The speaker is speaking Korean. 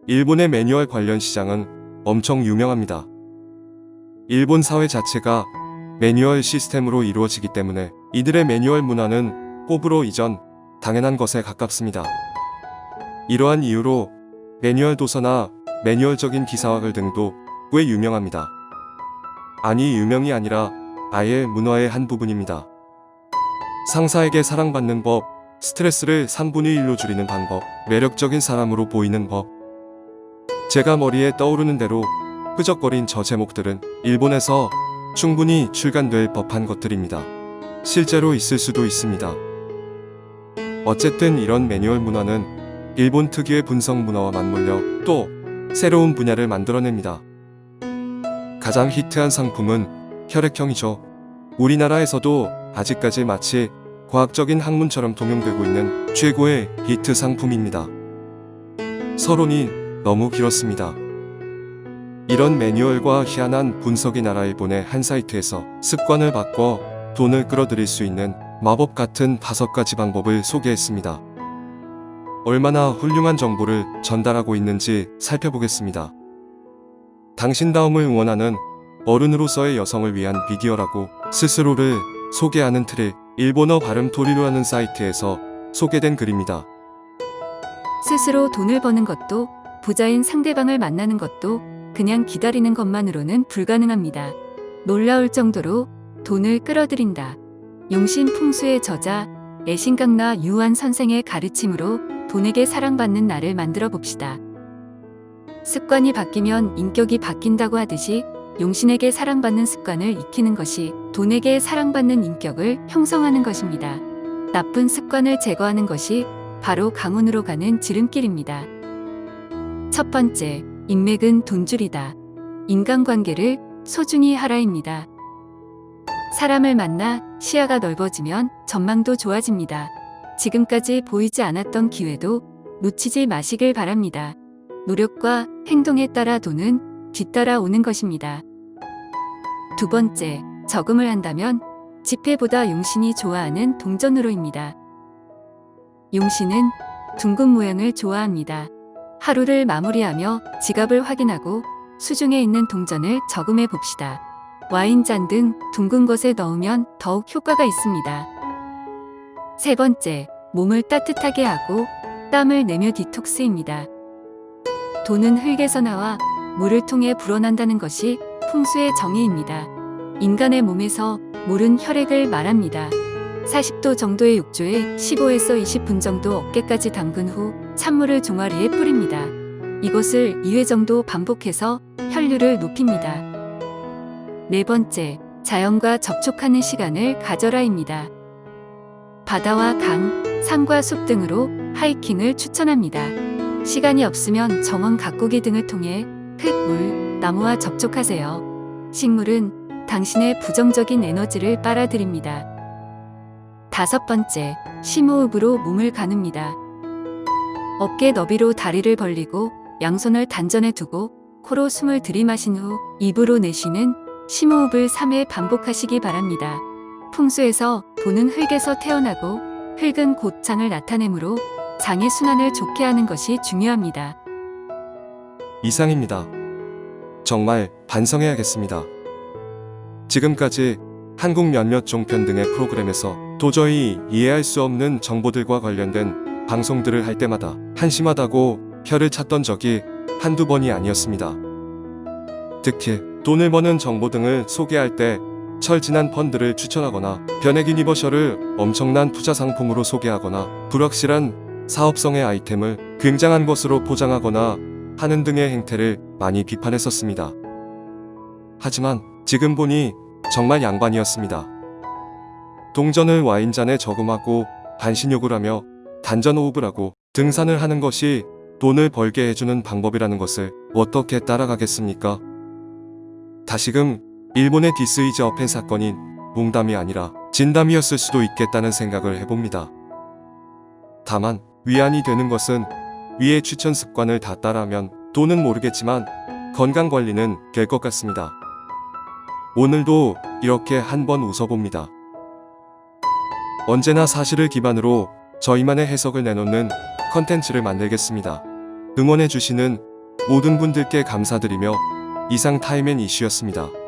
일본의 매뉴얼 관련 시장은 엄청 유명합니다. 일본 사회 자체가 매뉴얼 시스템으로 이루어지기 때문에 이들의 매뉴얼 문화는 호불호 이전 당연한 것에 가깝습니다. 이러한 이유로 매뉴얼 도서나 매뉴얼적인 기사화글 등도 꽤 유명합니다. 아니 유명이 아니라 아예 문화의 한 부분입니다. 상사에게 사랑받는 법, 스트레스를 3분의 1로 줄이는 방법, 매력적인 사람으로 보이는 법. 제가 머리에 떠오르는 대로 끄적거린 저 제목들은 일본에서 충분히 출간될 법한 것들입니다. 실제로 있을 수도 있습니다. 어쨌든 이런 매뉴얼 문화는 일본 특유의 분석 문화와 맞물려 또 새로운 분야를 만들어냅니다. 가장 히트한 상품은 혈액형이죠. 우리나라에서도 아직까지 마치 과학적인 학문처럼 통용되고 있는 최고의 히트 상품입니다. 서론이 너무 길었습니다. 이런 매뉴얼과 희한한 분석이 나라 일본의 한 사이트에서 습관을 바꿔 돈을 끌어들일 수 있는 마법 같은 5가지 방법을 소개했습니다. 얼마나 훌륭한 정보를 전달하고 있는지 살펴보겠습니다. 당신다움을 응원하는 어른으로서의 여성을 위한 비디오라고 스스로를 소개하는 틀을 일본어 발음 토리로라는 사이트에서 소개된 글입니다. 스스로 돈을 버는 것도 부자인 상대방을 만나는 것도 그냥 기다리는 것만으로는 불가능합니다. 놀라울 정도로 돈을 끌어들인다. 용신 풍수의 저자 애신강나 유한 선생의 가르침으로 돈에게 사랑받는 나를 만들어 봅시다. 습관이 바뀌면 인격이 바뀐다고 하듯이 용신에게 사랑받는 습관을 익히는 것이 돈에게 사랑받는 인격을 형성하는 것입니다. 나쁜 습관을 제거하는 것이 바로 강운으로 가는 지름길입니다. 첫 번째, 인맥은 돈줄이다. 인간관계를 소중히 하라입니다. 사람을 만나 시야가 넓어지면 전망도 좋아집니다. 지금까지 보이지 않았던 기회도 놓치지 마시길 바랍니다. 노력과 행동에 따라 돈은 뒤따라 오는 것입니다. 두 번째, 저금을 한다면 지폐보다 용신이 좋아하는 동전으로입니다. 용신은 둥근 모양을 좋아합니다. 하루를 마무리하며 지갑을 확인하고 수중에 있는 동전을 저금해 봅시다. 와인잔 등 둥근 것에 넣으면 더욱 효과가 있습니다. 세 번째, 몸을 따뜻하게 하고 땀을 내며 디톡스입니다. 돈은 흙에서 나와 물을 통해 불어난다는 것이 풍수의 정의입니다. 인간의 몸에서 물은 혈액을 말합니다. 40도 정도의 욕조에 15에서 20분 정도 어깨까지 담근 후 찬물을 종아리에 뿌립니다. 이것을 2회 정도 반복해서 혈류를 높입니다. 네 번째, 자연과 접촉하는 시간을 가져라입니다. 바다와 강, 산과 숲 등으로 하이킹을 추천합니다. 시간이 없으면 정원 가꾸기 등을 통해 흙, 물, 나무와 접촉하세요. 식물은 당신의 부정적인 에너지를 빨아들입니다. 다섯 번째, 심호흡으로 몸을 가눕니다. 어깨 너비로 다리를 벌리고 양손을 단전에 두고 코로 숨을 들이마신 후 입으로 내쉬는 심호흡을 3회 반복하시기 바랍니다. 풍수에서 돈은 흙에서 태어나고 흙은 곧 장을 나타내므로 장의 순환을 좋게 하는 것이 중요합니다. 이상입니다. 정말 반성해야겠습니다. 지금까지 한국 몇몇 종편 등의 프로그램에서 도저히 이해할 수 없는 정보들과 관련된 방송들을 할 때마다 한심하다고 혀를 찼던 적이 한두 번이 아니었습니다. 특히 돈을 버는 정보 등을 소개할 때 철진한 펀드를 추천하거나 변액 유니버셜을 엄청난 투자 상품으로 소개하거나 불확실한 사업성의 아이템을 굉장한 것으로 포장하거나 하는 등의 행태를 많이 비판했었습니다. 하지만 지금 보니 정말 양반이었습니다. 동전을 와인잔에 저금하고 반신욕을 하며 단전호흡을 하고 등산을 하는 것이 돈을 벌게 해주는 방법이라는 것을 어떻게 따라가겠습니까? 다시금 일본의 디스 이즈 어펜 사건인 농담이 아니라 진담이었을 수도 있겠다는 생각을 해봅니다. 다만 위안이 되는 것은 위의 추천 습관을 다 따라하면 돈은 모르겠지만 건강관리는 될 것 같습니다. 오늘도 이렇게 한번 웃어봅니다. 언제나 사실을 기반으로 저희만의 해석을 내놓는 컨텐츠를 만들겠습니다. 응원해주시는 모든 분들께 감사드리며 이상 타임앤 이슈였습니다.